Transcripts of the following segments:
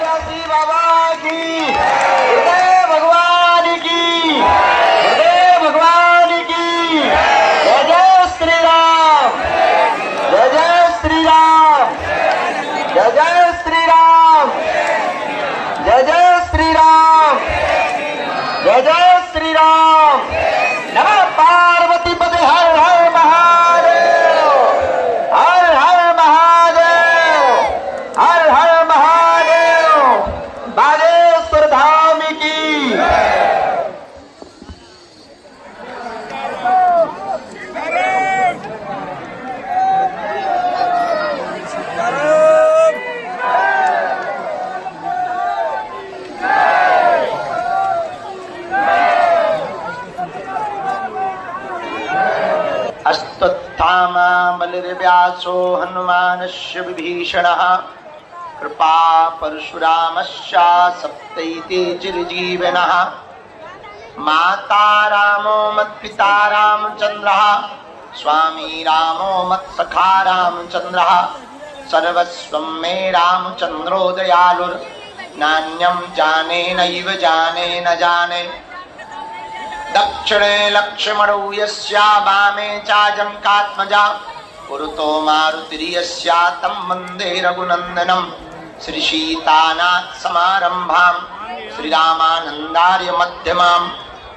सन्यासी बाबा की, गुरुदेव भगवान की, गुरुदेव भगवान की। जय जय श्री राम, जय जय श्री राम, जय जय श्री राम, जय जय श्री राम, जय जय श्री राम। नमः पार्वती पते हर हर महादेव, हर हर महादेव, हर हर महादेव। बागेश्वर धाम की। अश्वत्थामा बलिर्व्यासो हनुमानस्य विभीषणः कृपा परशुरामश्च सप्तैते चिरजीविनः। माता रामो मत्पिता रामचन्द्रः स्वामी रामो मत्सखा रामचन्द्रः। सर्वस्वं मे रामचन्द्रो दयालुर् नान्यं जाने नैव जाने न जाने। दक्षिणे लक्ष्मणौ यस्या वामे चाजनकात्मजा पुरतो मारुतिर्यस्या तं वन्दे रघुनन्दनं। श्रीसीतानाथ समारम्भां श्रीरामानन्दार्य मध्यमाम्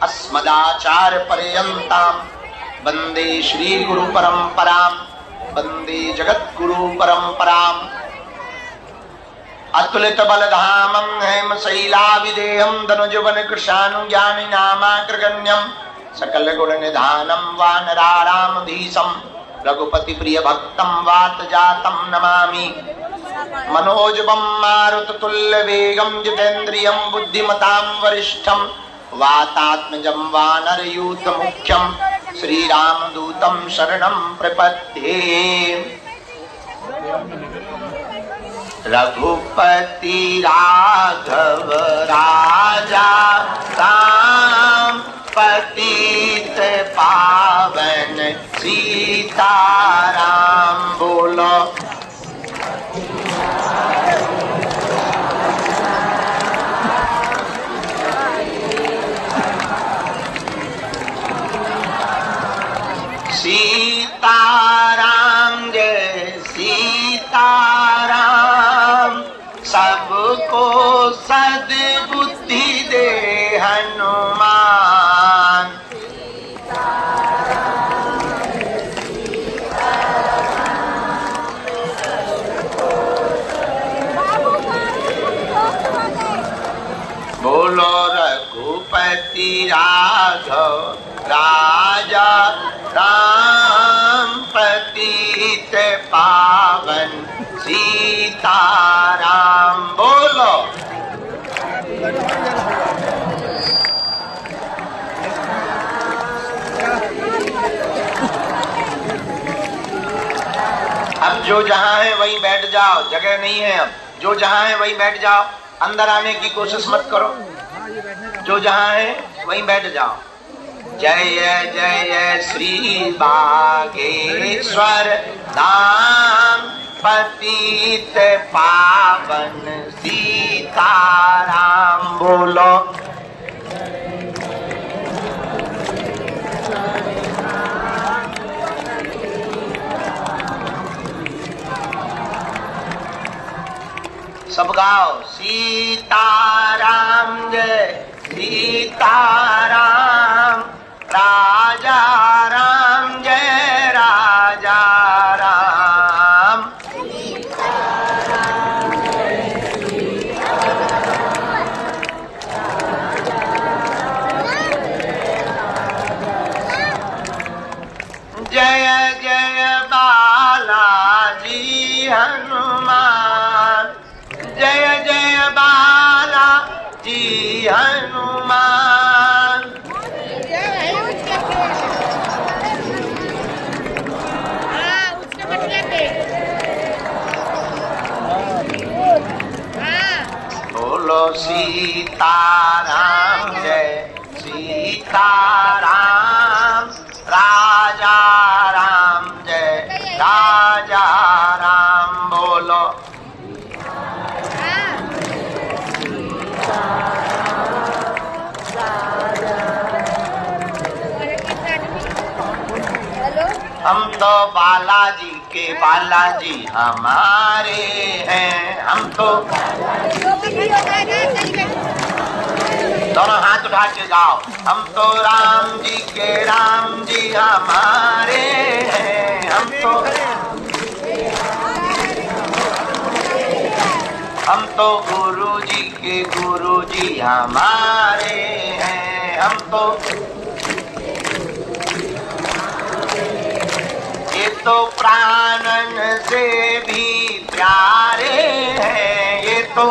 अस्मदाचार्यपर्यन्तां वन्दे श्रीगुरुपरम्परां, वन्दे जगद्गुरुपरम्पराम्। अतुलित बलधामं हेमशैलाविदेहं धनुजवन कृशानुज्ञानि नामाग्रगण्यं सकल गुण निधानं वानरारामधीशं रघुपति प्रिय भक्तं वातजातं नमामि। मनोजवं मारुततुल्य वेगं जितेन्द्रियं बुद्धिमतां वरिष्ठं वातात्मजं वानरयूथ मुख्यं श्रीरामदूतं शरणं प्रपद्ये। रघुपति राघव राजा राम पतित पावन सीताराम। बोलो सीताराम जय सीताराम। सबको सद्बुद्धि दे हनुमान। बोलो रघुपति राघव राजा राम पतित पावन सीताराम। बोलो अब जो जहां है वहीं बैठ जाओ, जगह नहीं है। अब जो जहां है वहीं बैठ जाओ, अंदर आने की कोशिश मत करो। जो जहां है वहीं बैठ जाओ। जय जय श्री बागेश्वर धाम पतित पावन सीताराम। बोलो सब गाओ। सीताराम जय सीताराम। राजा राम जय राजा राम। जय जय बालाजी हनुमान। जय जय बालाजी हनुमान। बोलो सीताराम जय सीताराम। राजा राम जय राजा राम। बोलो तो बालाजी के बालाजी हमारे हैं, हम तो दोनों हाथ उठा के गाओ, हम तो राम जी के राम जी हमारे हैं, हम तो गुरु जी के गुरु जी हमारे हैं, हम तो ये तो प्राणन से भी प्यारे हैं, ये तो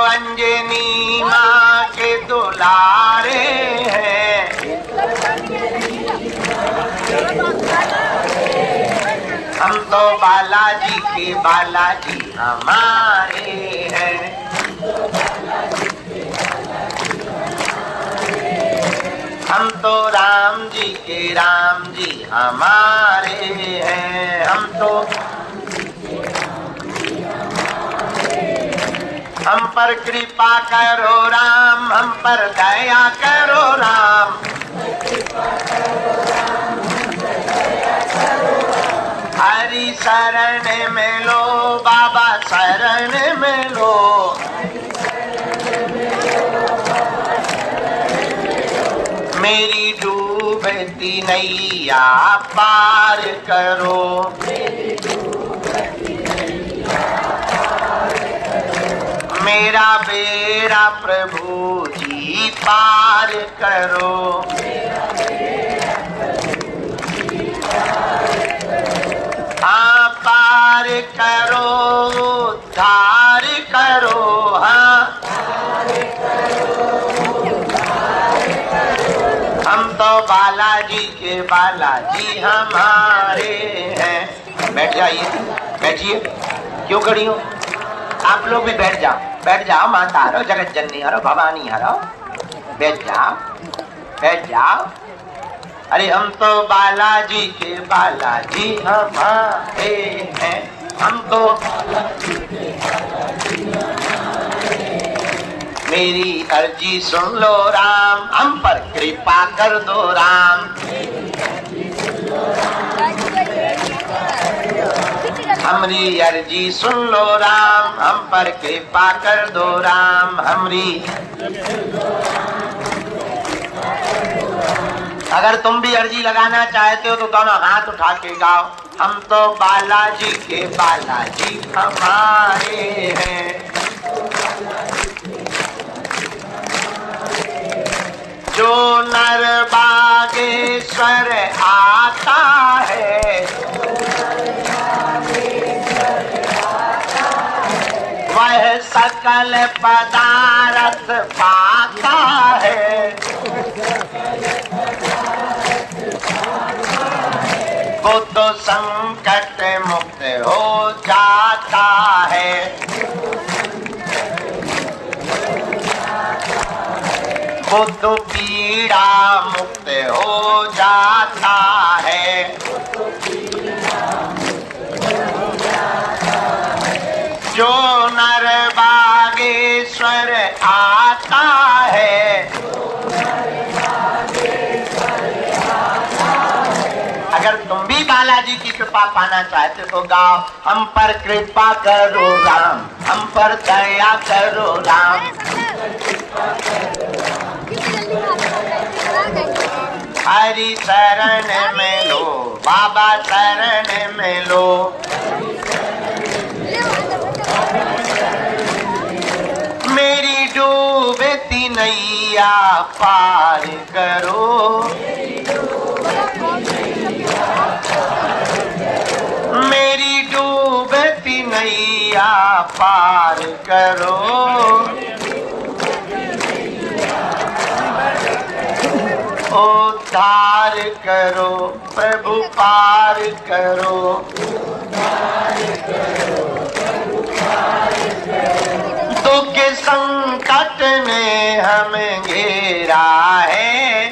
अंजनी माँ के दुलारे हैं, हम तो बालाजी के बालाजी हमारे हैं। हम तो राम जी के राम जी हमारे हैं, हम पर कृपा करो राम, हम पर दया करो राम, हरि शरण में लो बाबा शरण में लो, मेरी डूबती नैया पार करो, मेरा बेड़ा प्रभु जी पार करो, हाँ पार करो उद्धार करो, हाँ हम तो बालाजी के बालाजी हमारे हैं। बैठ जाइए, बैठिए, क्यों खड़ी हो? आप लोग भी बैठ जाओ, बैठ जाओ। माता हरो, जगत जननी हरो, भवानी हरो, बैठ जाओ, बैठ जाओ। अरे हम तो बालाजी के बालाजी हमारे हैं, हम तो मेरी अर्जी सुन लो राम, हम पर कृपा कर दो राम, हमरी अर्जी सुन लो राम, हम पर कृपा कर दो राम, हमरी। अगर तुम भी अर्जी लगाना चाहते हो तो दोनों हाथ उठा के गाओ, हम तो बालाजी के बालाजी हमारे हैं। जो नर बागेश्वर आता है, वह सकल पदार्थ पाता है, वो तो संकट मुक्त हो जाता है, वो तो पीड़ा मुक्त हो जाता है, जो नर बागेश्वर आता है, अगर तुम भी बालाजी की कृपा पाना चाहते तो गाओ, हम पर कृपा करो राम, हम पर दया करो राम, हरि शरण में लो बाबा शरण में लो, मेरी डूबती नैया पार करो, मेरी डूबती नैया पार करो, उद्धार करो प्रभु पार करो, दुख संकट ने हमें घेरा है,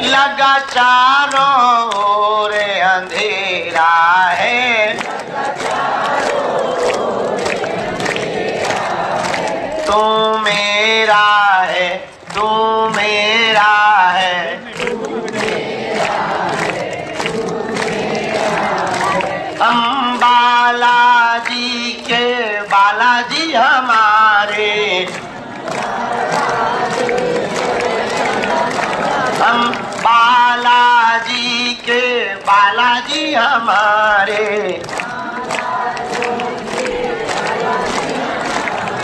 लगा चारों ओर अंधेरा है, तुम बालाजी हमारे,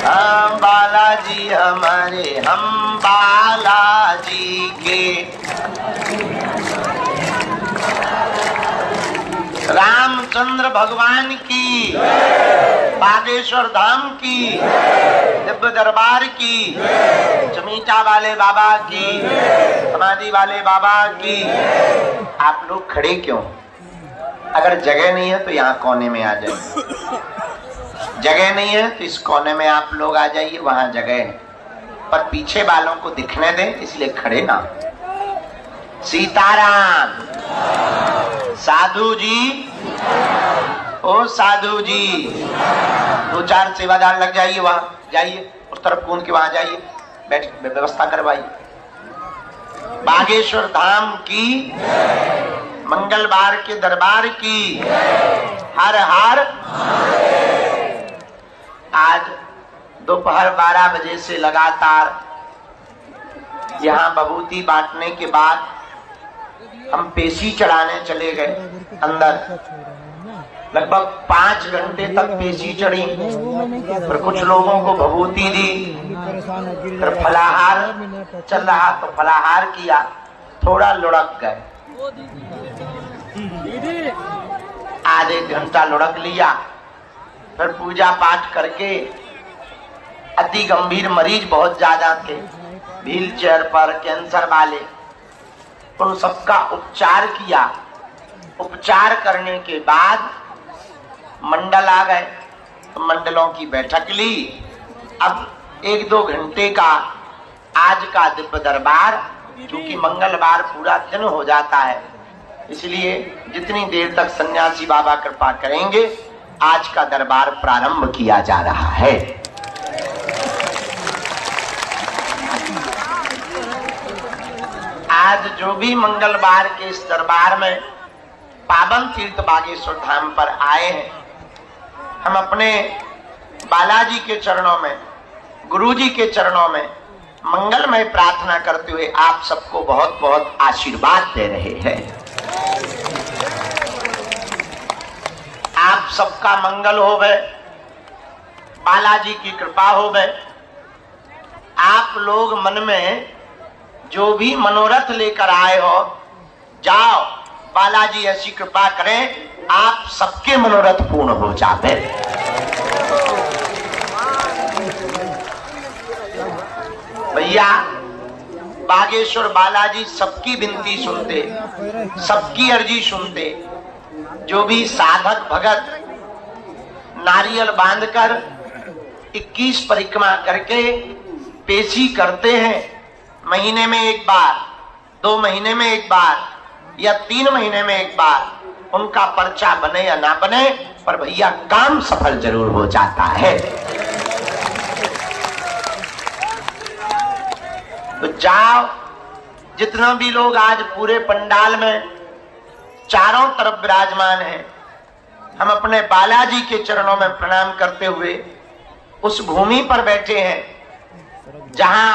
हम बालाजी हमारे, हम बालाजी के। रामचंद्र भगवान की, बागेश्वर धाम की, दिव्य दरबार की, चमीटा वाले बाबा की, समाधि वाले बाबा की। आप लोग खड़े क्यों? अगर जगह नहीं है तो यहाँ कोने में आ जाइए, जगह नहीं है तो इस कोने में आप लोग आ जाइए, वहां जगह है। पर पीछे वालों को दिखने दें, इसलिए खड़े ना। सीताराम। साधु जी, ओ साधु जी, 2-4 सेवादार लग जाइए, वहां जाइए, उस तरफ कूद के वहां जाइए, बैठ व्यवस्था करवाइए। बागेश्वर धाम की, मंगलवार के दरबार की, हर हर। आज दोपहर 12 बजे से लगातार यहाँ विभूति बांटने के बाद हम पेशी चढ़ाने चले गए अंदर। लगभग 5 घंटे तक पेशी चढ़ी, फिर कुछ लोगों को विभूति दी, फिर फलाहार चल रहा तो फलाहार किया, थोड़ा लुढ़क गए, आधे घंटा लुढ़क लिया। फिर पूजा पाठ करके, अति गंभीर मरीज बहुत ज्यादा थे, व्हील चेयर पर, कैंसर वाले, उन सबका उपचार किया। उपचार करने के बाद मंडल आ गए, तो मंडलों की बैठक ली। अब 1-2 घंटे का आज का दिव्य दरबार, क्योंकि मंगलवार पूरा दिन हो जाता है, इसलिए जितनी देर तक सन्यासी बाबा कृपा करेंगे आज का दरबार प्रारंभ किया जा रहा है। आज जो भी मंगलवार के इस दरबार में पावन तीर्थ बागेश्वर धाम पर आए हैं, हम अपने बालाजी के चरणों में, गुरु जी के चरणों में मंगलमय प्रार्थना करते हुए आप सबको बहुत बहुत आशीर्वाद दे रहे हैं। आप सबका मंगल हो गए, बालाजी की कृपा हो गए। आप लोग मन में जो भी मनोरथ लेकर आए हो, जाओ, बालाजी ऐसी कृपा करें आप सबके मनोरथ पूर्ण हो जाते। भैया, बागेश्वर बालाजी सबकी विनती सुनते, सबकी अर्जी सुनते। जो भी साधक भगत नारियल बांधकर 21 परिक्रमा करके पेशी करते हैं, महीने में एक बार, 2 महीने में एक बार या 3 महीने में एक बार, उनका पर्चा बने या ना बने, पर भैया काम सफल जरूर हो जाता है। तो जाओ, जितना भी लोग आज पूरे पंडाल में चारों तरफ विराजमान हैं, हम अपने बालाजी के चरणों में प्रणाम करते हुए उस भूमि पर बैठे हैं जहां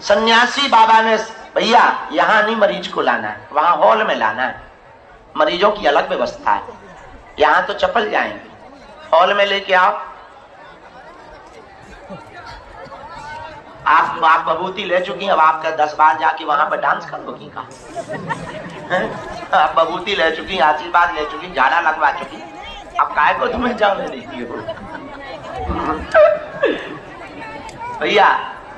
सन्यासी बाबा ने, भैया यहां नहीं मरीज को लाना है, वहां हॉल में लाना है, मरीजों की अलग व्यवस्था है, यहां तो चपल जाएंगे, हॉल में लेके आओ। आप विभूति ले चुकी, अब आपका 10 बार जाके वहां पर डांस कर दोगी का? आप विभूति ले चुकी, आशीर्वाद ले चुकी, झाड़ा लगवा चुकी, अब काय को तुम्हें जाने देती हो? भैया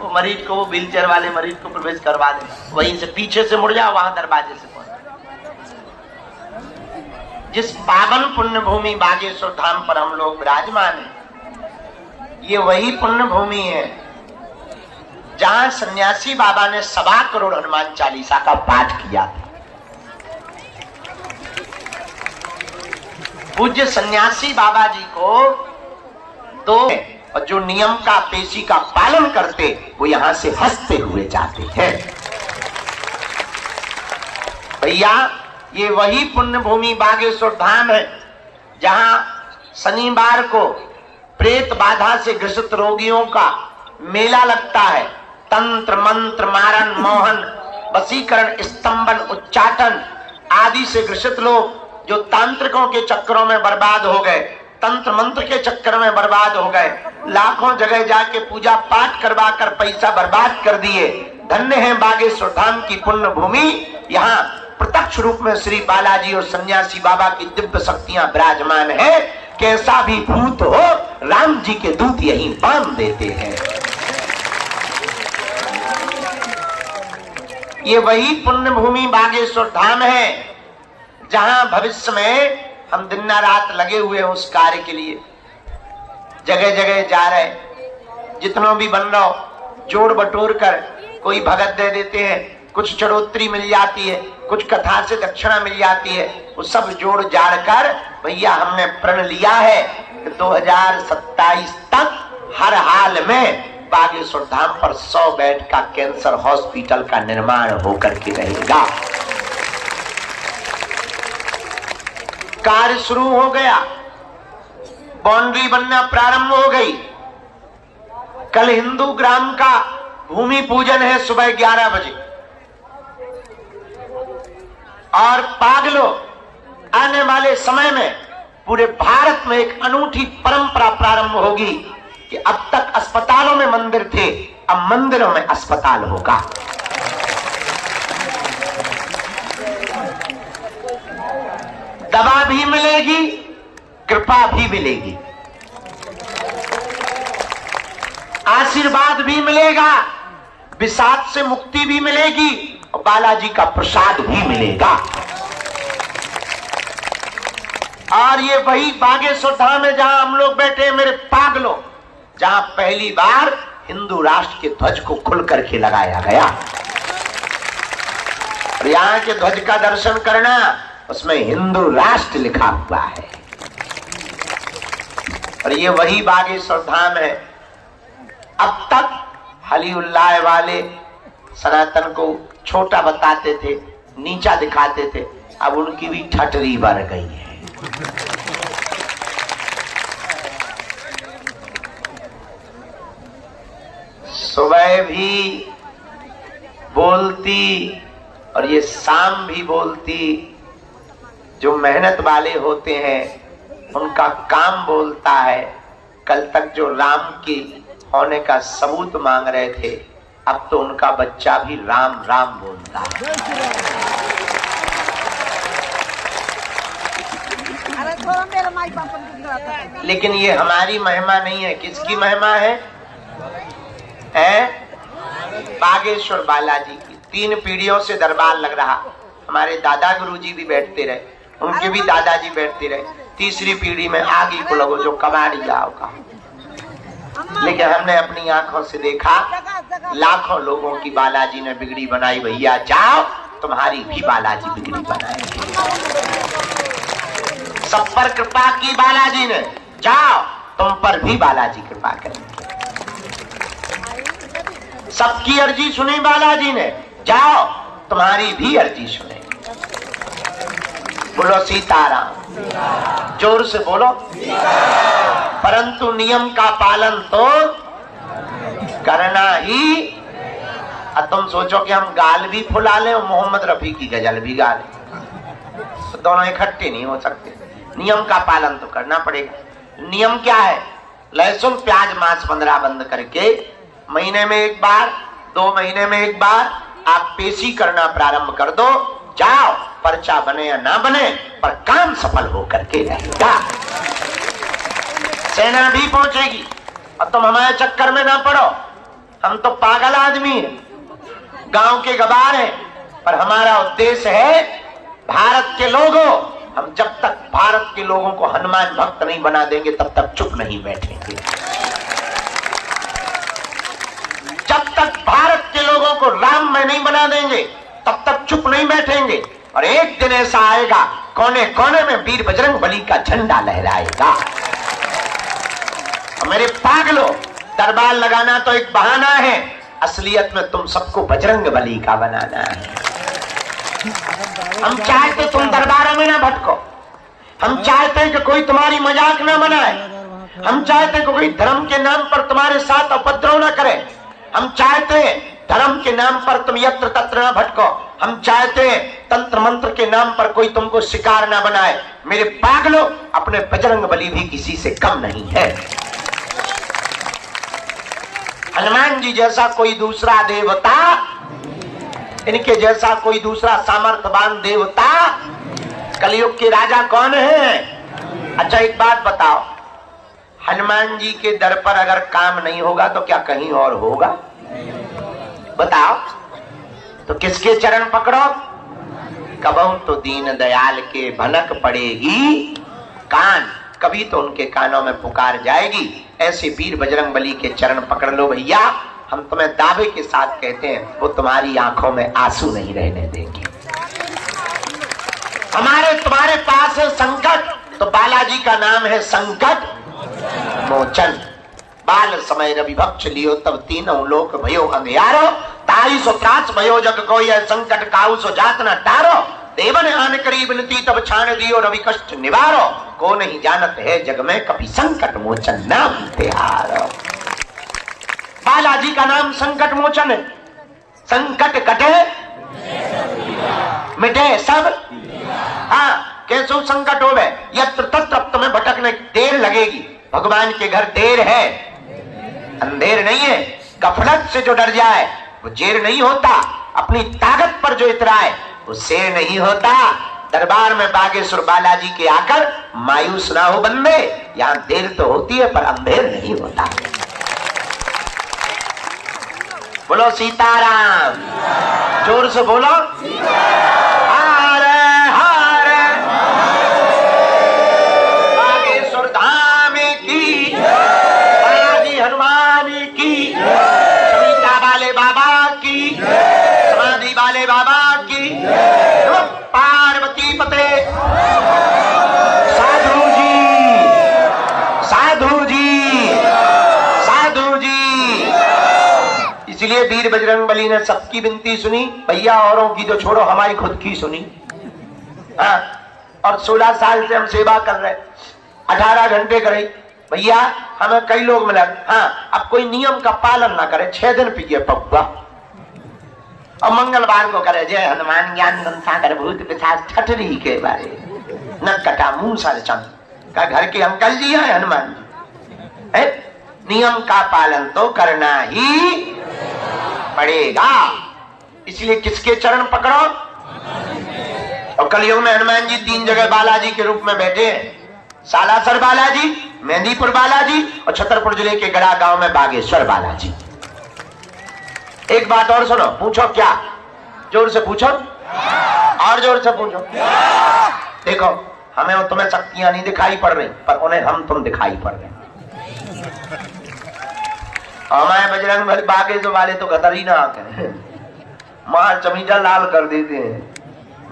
वो मरीज को, वो व्हीलचेयर वाले मरीज को प्रवेश करवा दे, वहीं से पीछे से मुड़ जाओ, वहां दरवाजे से पहुंच। जिस पावन पुण्य भूमि बागेश्वर धाम पर हम लोग विराजमान हैं, ये वही पुण्य भूमि है जहां सन्यासी बाबा ने 1.25 करोड़ हनुमान चालीसा का पाठ किया था। पूज्य सन्यासी बाबा जी को तो, और जो नियम का, पेशी का पालन करते, वो यहां से हंसते हुए जाते हैं। भैया, ये वही पुण्य भूमि बागेश्वर धाम है जहां शनिवार को प्रेत बाधा से ग्रसित रोगियों का मेला लगता है। तंत्र मंत्र, मारण, मोहन, वशीकरण, स्तंभन, उच्चाटन आदि से ग्रसित लोग जो तांत्रिकों के चक्करों में बर्बाद हो गए, तंत्र मंत्र के चक्कर में बर्बाद हो गए, लाखों जगह जाके पूजा पाठ करवा कर पैसा बर्बाद कर दिए। धन्य है बागेश्वर धाम की पुण्य भूमि। यहाँ प्रत्यक्ष रूप में श्री बालाजी और सन्यासी बाबा की दिव्य शक्तियां विराजमान है। कैसा भी भूत हो, राम जी के दूत यहीं बांध देते हैं। ये वही पुण्य भूमि बागेश्वर धाम है जहां भविष्य में हम दिन रात लगे हुए हैं उस कार्य के लिए। जगह जगह जा रहे, जितनों भी बन रहा हो जोड़ बटोर कर कोई भगत दे देते हैं, कुछ चढ़ोतरी मिल जाती है, कुछ कथा से दक्षिणा मिल जाती है, वो सब जोड़ जाड़ कर भैया हमने प्रण लिया है कि 2027 तक हर हाल में बागेश्वर धाम पर 100 बेड का कैंसर हॉस्पिटल का निर्माण होकर के रहेगा। कार्य शुरू हो गया, बाउंड्री बनना प्रारंभ हो गई। कल हिंदू ग्राम का भूमि पूजन है सुबह 11 बजे। और पागलो आने वाले समय में पूरे भारत में एक अनूठी परंपरा प्रारंभ होगी कि अब तक अस्पतालों में मंदिर थे, अब मंदिरों में अस्पताल होगा। दवा भी मिलेगी, कृपा भी मिलेगी, आशीर्वाद भी मिलेगा, विषाद से मुक्ति भी मिलेगी और बालाजी का प्रसाद भी मिलेगा। और ये वही बागेश्वर धाम है जहां हम लोग बैठे हैं मेरे पागलों, जहां पहली बार हिंदू राष्ट्र के ध्वज को खुल करके लगाया गया। और यहाँ के ध्वज का दर्शन करना, उसमें हिंदू राष्ट्र लिखा हुआ है। और ये वही बागेश्वर धाम है। अब तक हलीउल्लाह वाले सनातन को छोटा बताते थे, नीचा दिखाते थे, अब उनकी भी ठटरी बढ़ गई है। सुबह भी बोलती और ये शाम भी बोलती। जो मेहनत वाले होते हैं उनका काम बोलता है। कल तक जो राम की होने का सबूत मांग रहे थे, अब तो उनका बच्चा भी राम राम बोलता है। लेकिन ये हमारी महिमा नहीं है, किसकी महिमा है? बागेश्वर बालाजी की। 3 पीढ़ियों से दरबार लग रहा। हमारे दादा गुरुजी भी बैठते रहे, उनके भी दादाजी बैठते रहे। तीसरी पीढ़ी में आगे को लोगों जो कबाड़ी गाँव का। लेकिन हमने अपनी आंखों से देखा, लाखों लोगों की बालाजी ने बिगड़ी बनाई। भैया जाओ, तुम्हारी भी बालाजी बिगड़ी बनाएगी। सब पर कृपा की बालाजी ने, जाओ तुम पर भी बालाजी कृपा करेंगे। सबकी अर्जी सुनी बालाजी ने, जाओ तुम्हारी भी अर्जी सुने। बोलो सीताराम, जोर से बोलो। परंतु नियम का पालन तो करना ही। अब तुम सोचो कि हम गाल भी फुला लें और मोहम्मद रफी की गजल भी गा लें, तो दोनों इकट्ठे नहीं हो सकते। नियम का पालन तो करना पड़ेगा। नियम क्या है? लहसुन प्याज मांस 15 बंद करके महीने में एक बार, 2 महीने में एक बार आप पेशी करना प्रारंभ कर दो। जाओ, पर्चा बने या ना बने, पर काम सफल होकर के रहेगा। सेना भी पहुंचेगी और तुम हमारे चक्कर में ना पड़ो। हम तो पागल आदमी हैं, गांव के गवार हैं, पर हमारा उद्देश्य है भारत के लोगों। हम जब तक भारत के लोगों को हनुमान भक्त नहीं बना देंगे तब तक चुप नहीं बैठेंगे। जब तक भारत के लोगों को राम में नहीं बना देंगे तब तक चुप नहीं बैठेंगे। और एक दिन ऐसा आएगा, कोने कोने में वीर बजरंग बली का झंडा लहराएगा। मेरे पागलों, दरबार लगाना तो एक बहाना है, असलियत में तुम सबको बजरंग बली का बनाना है। हम चाहते तुम दरबारों में ना भटको, हम चाहते हैं कि कोई तुम्हारी मजाक ना बनाए, हम चाहते हैं कि कोई धर्म के नाम पर तुम्हारे साथ उपद्रव ना करे, हम चाहते हैं धर्म के नाम पर तुम यत्र तत्र ना भटको, हम चाहते हैं तंत्र मंत्र के नाम पर कोई तुमको शिकार ना बनाए। मेरे पागलों, अपने बजरंग बली भी किसी से कम नहीं है। हनुमान जी जैसा कोई दूसरा देवता, इनके जैसा कोई दूसरा सामर्थ्यवान देवता कलयुग के राजा कौन है? अच्छा एक बात बताओ, हनुमान जी के दर पर अगर काम नहीं होगा तो क्या कहीं और होगा? बताओ तो किसके चरण पकड़ो? कबहू तो दीन दयाल के भनक पड़ेगी कान, कभी तो उनके कानों में पुकार जाएगी। ऐसे वीर बजरंग बली के चरण पकड़ लो भैया, हम तुम्हें दावे के साथ कहते हैं वो तुम्हारी आंखों में आंसू नहीं रहने देंगे। हमारे तुम्हारे पास है संकट, तो बालाजी का नाम है संकट मोचन। बाल समय रवि भक्ष लियो तब तीनों लोक भयो अंधियारो, ताई सो त्रास भयो जग को यह संकट काऊ सो जात न टारो, देवन आन करीब नती तब छाण दियो रवि कष्ट निवारो, को नहीं जानत है जग में कभी संकट मोचन नाम तिहारो। बालाजी का नाम संकट मोचन है। संकट कटे मिटे सब। हाँ, कैसो संकट होवे यत्र तत्र तुम्हें भटकने देर लगेगी। भगवान के घर देर है, अंधेर नहीं है। गफलत से जो डर जाए वो जेर नहीं होता, अपनी ताकत पर जो इतराए वो शेर नहीं होता। दरबार में बागेश्वर बालाजी के आकर मायूस ना हो बंदे, यहाँ देर तो होती है पर अंधेर नहीं होता। बोलो सीताराम, जोर से बोलो हारे हारे, बागेश्वर धाम की, बालाजी हनुमान की, समीता वाले बाबा की, समाधि वाले बाबा की, पार्वती पते। साधु जी, साधु जी, साधु जी। इसलिए वीर बजरंग बली ने सबकी विनती सुनी भैया, औरों की तो छोड़ो हमारी खुद की सुनी। हाँ, और 16 साल से हम सेवा कर रहे, 18 घंटे करे भैया, हमें कई लोग मिले। हाँ, अब कोई नियम का पालन ना करे, 6 दिन पिए पप्पा, और मंगलवार को करे जय हनुमान ज्ञान सागर भूत पिशाच ठठरी के बारे न कटा मुंह सारे चंद का घर के अंकल जी है हनुमान जी है। नियम का पालन तो करना ही पड़ेगा। इसलिए किसके चरण पकड़ो? और कलयुग में हनुमान जी 3 जगह बालाजी के रूप में बैठे हैं। सालासर बालाजी, मेहंदीपुर बालाजी और छतरपुर जिले के गड़ा गांव में बागेश्वर बालाजी। एक बात और सुनो, पूछो क्या? जोर से पूछो, और जोर से पूछो। देखो, हमें और तुम्हें शक्तियां नहीं दिखाई पड़ रही, पर उन्हें हम तुम दिखाई पड़ रहे। हमारे बजरंग बली बागेश्वर वाले तो कतर ही ना आके मार चमीजा लाल कर देते हैं,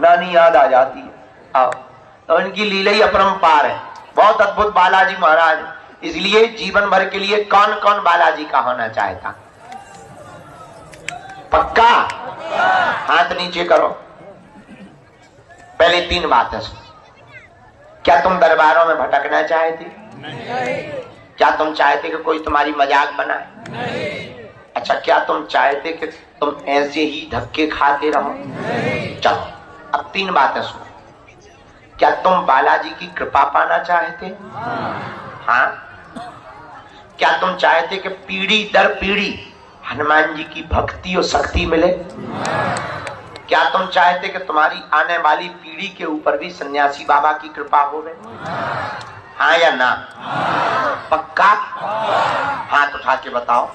नानी याद आ जाती है। आओ, तो इनकी लीला ही अपरंपार है, बहुत अद्भुत बालाजी महाराज। इसलिए जीवन भर के लिए कौन कौन बालाजी का होना चाहता? पक्का? हाथ नीचे करो। पहले 3 बातें सुनो। क्या तुम दरबारों में भटकना चाहते? नहीं। क्या तुम चाहते कि कोई तुम्हारी मजाक बनाए? नहीं। अच्छा, क्या तुम चाहते कि तुम ऐसे ही धक्के खाते रहो? नहीं। चलो, अब 3 बातें सुनो। क्या तुम बालाजी की कृपा पाना चाहते? हाँ। क्या तुम चाहते कि पीढ़ी दर पीढ़ी हनुमान जी की भक्ति और शक्ति मिले? क्या तुम चाहते कि तुम्हारी आने वाली पीढ़ी के ऊपर भी सन्यासी बाबा की कृपा हो? हाँ या ना? पक्का? हाथ उठा के बताओ।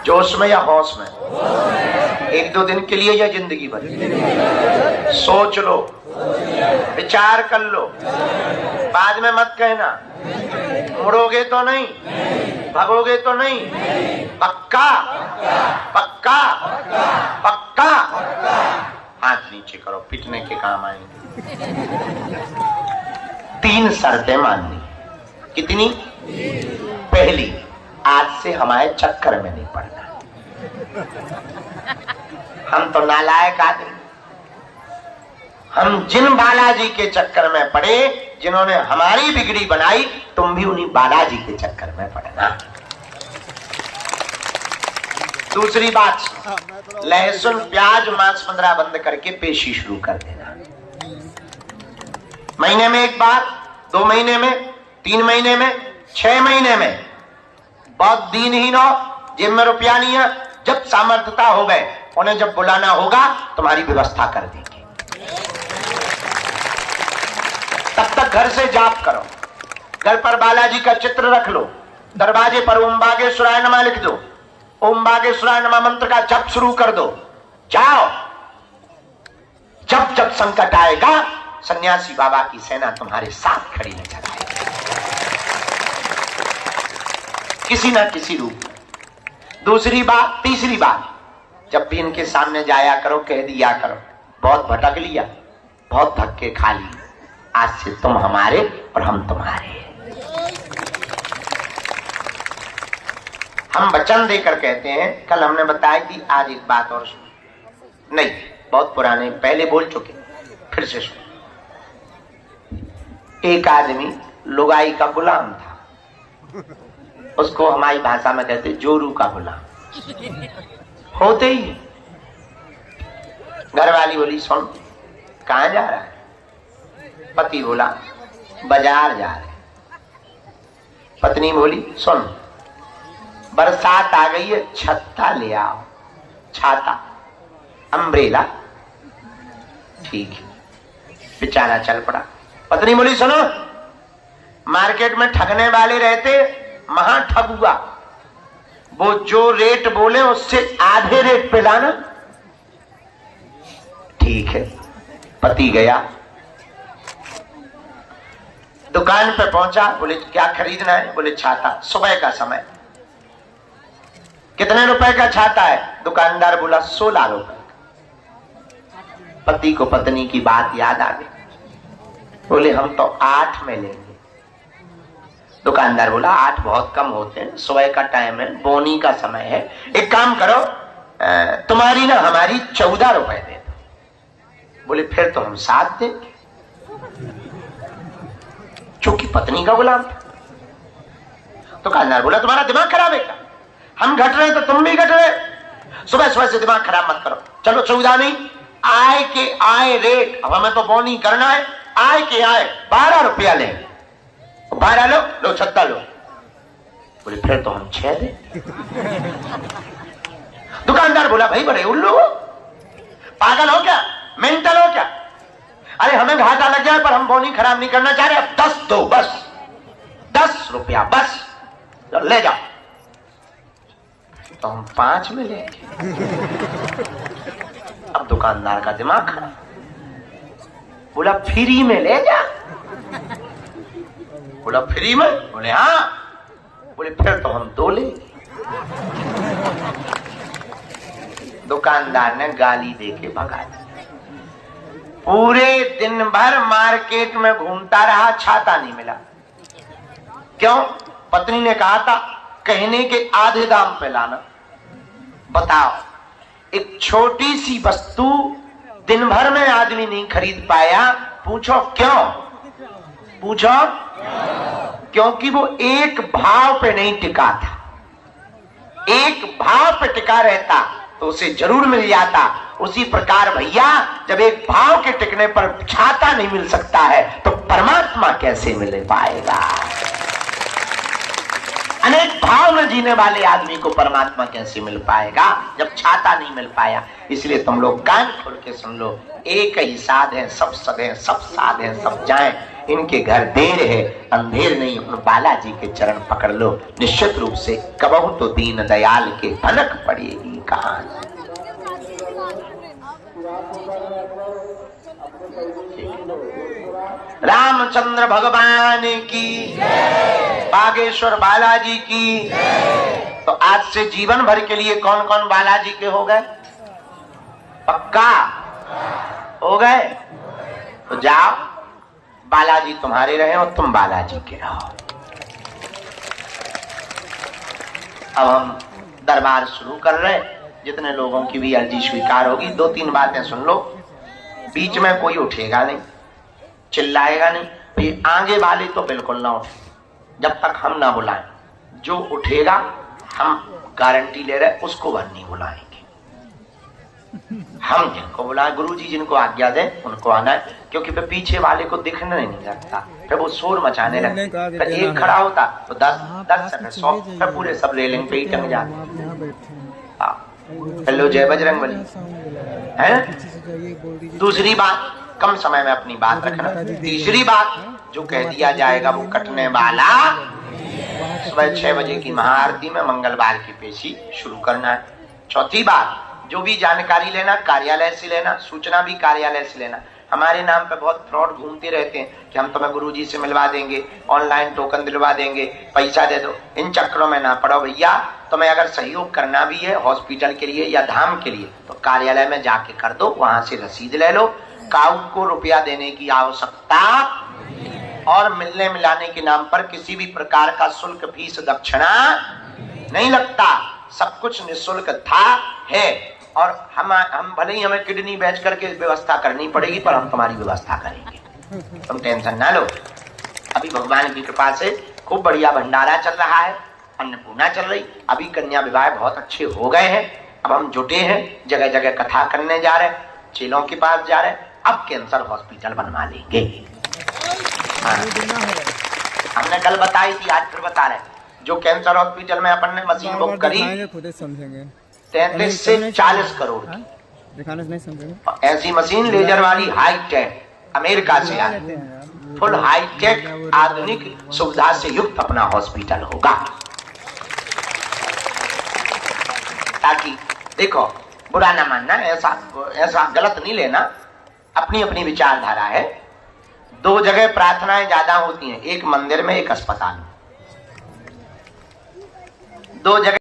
जोश में या होश में? 1-2 दिन के लिए या जिंदगी भर? सोच लो, विचार कर लो, बाद में मत कहना। मुड़ोगे तो नहीं, भागोगे तो नहीं? पक्का? पक्का? पक्का? हाथ नीचे करो, पिटने के काम आएंगे। 3 शर्तें माननी। कितनी? पहली, आज से हमारे चक्कर में नहीं पड़ना। हम तो नालायक आदमी, हम जिन बालाजी के चक्कर में पड़े, जिन्होंने हमारी बिगड़ी बनाई, तुम भी उन्हीं बालाजी के चक्कर में पड़ना। दूसरी बात, लहसुन प्याज मांस मंद्रा बंद करके पेशी शुरू कर देना। महीने में एक बार, 2 महीने में, 3 महीने में, 6 महीने में। बहुत दीनहीन हो, जेब में रुपया नहीं है, जब सामर्थ्यता हो गए उन्हें जब बुलाना होगा तुम्हारी व्यवस्था कर देंगे। तब तक घर से जाप करो, घर पर बालाजी का चित्र रख लो, दरवाजे पर ओम बागेश्वराय नमः लिख दो, ओम बागेश्वराय नमः मंत्र का जप शुरू कर दो। जाओ, जब जब संकट आएगा सन्यासी बाबा की सेना तुम्हारे साथ खड़ी नजर आएगी, किसी ना किसी रूप में। दूसरी बात, तीसरी बात, जब भी इनके सामने जाया करो कह दिया करो, बहुत भटक लिया, बहुत धक्के खा लिए, आज से तुम हमारे और हम तुम्हारे। हम वचन देकर कहते हैं, कल हमने बताया कि आज एक बात और सुन, नहीं बहुत पुराने पहले बोल चुके, फिर से सुन। एक आदमी लुगाई का गुलाम था, उसको हमारी भाषा में कहते जोरू का गुलाम। होते ही घरवाली बोली सुन कहां जा रहा है? पति बोला बाजार जा रहे। पत्नी बोली सुन बरसात आ गई है, छत्ता ले आओ। छाता, अम्ब्रेला, ठीक है। बेचारा चल पड़ा। पत्नी बोली सुनो, मार्केट में ठगने वाले रहते, महा ठग हुआ, वो जो रेट बोले उससे आधे रेट पे लाना। ठीक है। पति गया, दुकान पे पहुंचा, बोले क्या खरीदना है? बोले छाता। सुबह का समय। कितने रुपए का छाता है? दुकानदार बोला 16 रुपए। पति को पत्नी की बात याद आ गई, बोले हम तो 8 में लेंगे। दुकानदार बोला 8 बहुत कम होते हैं, सुबह का टाइम है, बोनी का समय है, एक काम करो तुम्हारी ना हमारी 14 रुपए दे दो। बोले फिर तो हम 7 देंगे, चूंकि पत्नी का गुलाम था। दुकानदार बोला तुम्हारा दिमाग खराब है क्या? हम घट रहे तो तुम भी घट रहे, सुबह सुबह से दिमाग खराब मत करो। चलो 14 नहीं, आय के आय रेट, अब हमें तो बोनी करना है, आय के आय 12 रुपया लेंगे। 12 लो, लो छत्ता लो। बोले फिर तो हम 6 दे। दुकानदार बोला भाई बड़े उल्लू हो, पागल हो क्या, मेंटल हो क्या? अरे हमें घाटा लग जाए पर हम बोनी खराब नहीं करना चाह रहे, अब 10 दो बस, 10 रुपया बस, ले जाओ। तो हम 5 में लेंगे। अब दुकानदार का दिमाग खराब, बोला फ्री में ले जा। बोला फ्री में? बोले हाँ। बोले फिर तो हम 2 लेंगे। दुकानदार ने गाली देके भगा दिया। पूरे दिन भर मार्केट में घूमता रहा, छाता नहीं मिला। क्यों? पत्नी ने कहा था कहने के आधे दाम पे लाना। बताओ, एक छोटी सी वस्तु दिन भर में आदमी नहीं खरीद पाया, पूछो क्यों? पूछो क्योंकि वो एक भाव पे नहीं टिका था। एक भाव पे टिका रहता तो उसे जरूर मिल जाता। उसी प्रकार भैया, जब एक भाव के टिकने पर छाता नहीं मिल सकता है तो परमात्मा कैसे मिल पाएगा? अनेक भाव में जीने वाले आदमी को परमात्मा कैसे मिल पाएगा जब छाता नहीं मिल पाया? इसलिए तुम लोग कान खोल के सुन लो, एक ही साध है, सब सद है, सब साध है, सब जाएं। इनके घर देर है, अंधेर नहीं, उन बालाजी के चरण पकड़ लो। निश्चित रूप से कबहू तो दीन दयाल के भनक पड़ेगी कहानी। रामचंद्र भगवान की, बागेश्वर बालाजी की। तो आज से जीवन भर के लिए कौन कौन बालाजी के हो गए? पक्का हो गए? तो जाओ, बालाजी तुम्हारे रहे और तुम बालाजी के रहो। अब हम दरबार शुरू कर रहे हैं। जितने लोगों की भी अर्जी स्वीकार होगी, 2-3 बातें सुन लो। बीच में कोई उठेगा नहीं, चिल्लाएगा नहीं। ये आगे वाले तो बिल्कुल ना उठे जब तक हम ना बुलाएं। जो उठेगा हम गारंटी ले रहे उसको वह नहीं बुलाएंगे। हम जिनको बुलाए, गुरुजी जिनको आज्ञा दें उनको आना है, क्योंकि फिर पीछे वाले को दिखने नहीं लगता, फिर वो शोर मचाने लगता। फिर एक खड़ा होता तो 10 सेकंड 100 फिर पूरे सब रेलिंग पे ही टंग जाते। हेलो जय बजरंगबली है। दूसरी बात, कम समय में अपनी बात रखना। तीसरी बात, जो कह दिया जाएगा वो कटने वाला। सुबह 6 बजे की महाआरती में मंगलवार की पेशी शुरू करना है। चौथी बात, जो भी जानकारी लेना कार्यालय से लेना, सूचना भी कार्यालय से लेना। हमारे नाम पे बहुत फ्रॉड घूमते रहते हैं कि हम तुम्हें गुरुजी से मिलवा देंगे, ऑनलाइन टोकन दिलवा देंगे, पैसा दे दो। इन चक्करों में ना पड़ो भैया। तुम्हें अगर सहयोग करना भी है हॉस्पिटल के लिए या धाम के लिए तो कार्यालय में जाके कर दो, वहां से रसीद ले लो। काउंट को रुपया देने की आवश्यकता और मिलने मिलाने के नाम पर किसी भी प्रकार का शुल्क फीस दक्षिणा नहीं लगता। सब कुछ निःशुल्क था है। और हम भले ही हमें किडनी बेच करके व्यवस्था करनी पड़ेगी पर हम तुम्हारी व्यवस्था करेंगे, तुम टेंशन ना लो। अभी भगवान की कृपा से खूब बढ़िया भंडारा चल रहा है, अन्नपूर्णा चल रही। अभी कन्या विवाह बहुत अच्छे हो गए हैं। अब हम जुटे हैं, जगह जगह कथा करने जा रहे, चेलों के पास जा रहे। अब कैंसर हॉस्पिटल बनवा लेंगे। हमने कल बताई थी, आज फिर बता रहे। जो कैंसर हॉस्पिटल में अपन ने मशीन बुक करी 33 से 40 करोड़ की ऐसी मशीन, लेजर वाली हाई टेक, अमेरिका से आई, फुल हाई टेक आधुनिक सुविधा से युक्त अपना हॉस्पिटल होगा। ताकि देखो, बुरा ना मानना, ऐसा गलत नहीं लेना, अपनी अपनी विचारधारा है। 2 जगह प्रार्थनाएं ज्यादा होती हैं, एक मंदिर में एक अस्पताल में। 2 जगह